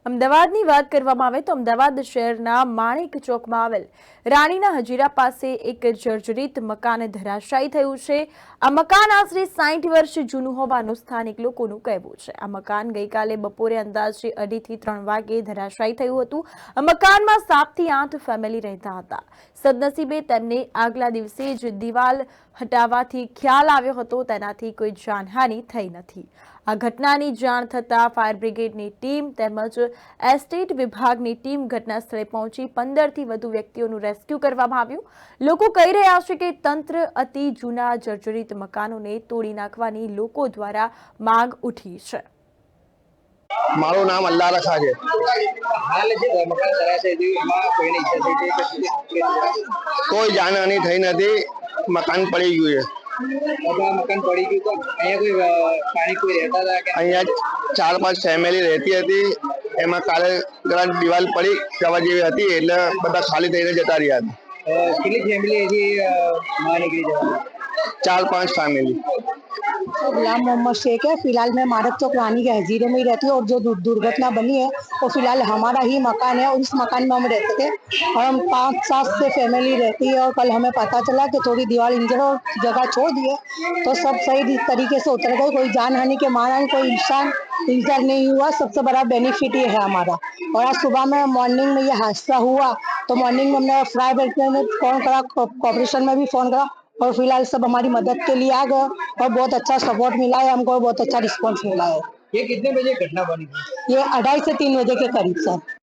અમદાવાદની વાત કરવામાં આવે તો અમદાવાદ શહેરના માણેક ચોકમાં આવેલ રાણીના હજીરા પાસે એક જર્જરિત મકાન ધરાશાયી થયું છે। આ મકાન આશરે 60 વર્ષ જૂનું હોવાનું સ્થાનિક લોકોનું કહેવું છે। આ મકાન ગઈકાલે બપોરે અંદાજે 2:30 થી 3 વાગે ધરાશાયી થયું હતું। આ મકાનમાં 7 થી 8 ફેમિલી રહેતા હતા। સદનસીબે તેમને આગલા દિવસે જ દિવાલ હટાવવાથી ખ્યાલ આવ્યો હતો, તેનાથી કોઈ જાનહાનિ થઈ નથી। આ ઘટનાની જાણ થતાં ફાયર બ્રિગેડની ટીમ તેમજ એસ્ટેટ વિભાગની ટીમ ઘટના સ્થળે પહોંચી 15 થી વધુ વ્યક્તિઓનું રેસ્ક્યુ કરવામાં આવ્યું। લોકો કહી રહ્યા છે કે તંત્ર અતિ જૂના જર્જરિત મકાનોને તોડી નાખવાની લોકો દ્વારા માંગ ઉઠી છે। મારું નામ અલ્લાહ રખા છે। હાલ જે મકાન ધરાશયી થયું એમાં કોઈને ઈજા થઈ છે? કોઈ જાનહાનિ થઈ નથી, મકાન પડી ગયું છે। મકાન પડી ગયું તો અહીંયા કોઈ સ્થાનિક કોઈ રહેતા હતા કે અહીંયા 4-5 ફેમિલી રહેતી હતી। એમાં કાલે જરા દિવાલ પડી જવા જેવી હતી એટલે બધા ખાલી થઈને જતા રહ્યા હતા। કેટલી ફેમિલી અહીંથી બહાર નીકળી જવાની? 4-5 फैमिली। गुलाम मोहम्मद शेख है। फिलहाल मैं मारक चौक रानी के हजीरे में ही रहती हूँ और जो दुर्घटना बनी है वो फिलहाल हमारा ही मकान है और इस मकान में हम रहते थे और हम 5-7 से फैमिली रहती है और कल हमें पता चला कि थोड़ी दीवार इंजर और जगह छोड़ दिए तो सब सही तरीके से उतर गए। कोई जान हानि के मारा कोई इंसान इंजर नहीं हुआ। सबसे बड़ा बेनिफिट ये है हमारा। और आज सुबह में मॉर्निंग में ये हादसा हुआ तो मॉर्निंग में हमने फायर ब्रिगेड में फ़ोन करा, कॉर्पोरेशन में भी फ़ोन करा और फिलहाल सब हमारी मदद के लिए आ गए और बहुत अच्छा सपोर्ट मिला है हमको, बहुत अच्छा रिस्पॉन्स मिला है। ये कितने बजे घटना बनी थी? ये 2:30 से 3 बजे के करीब सर।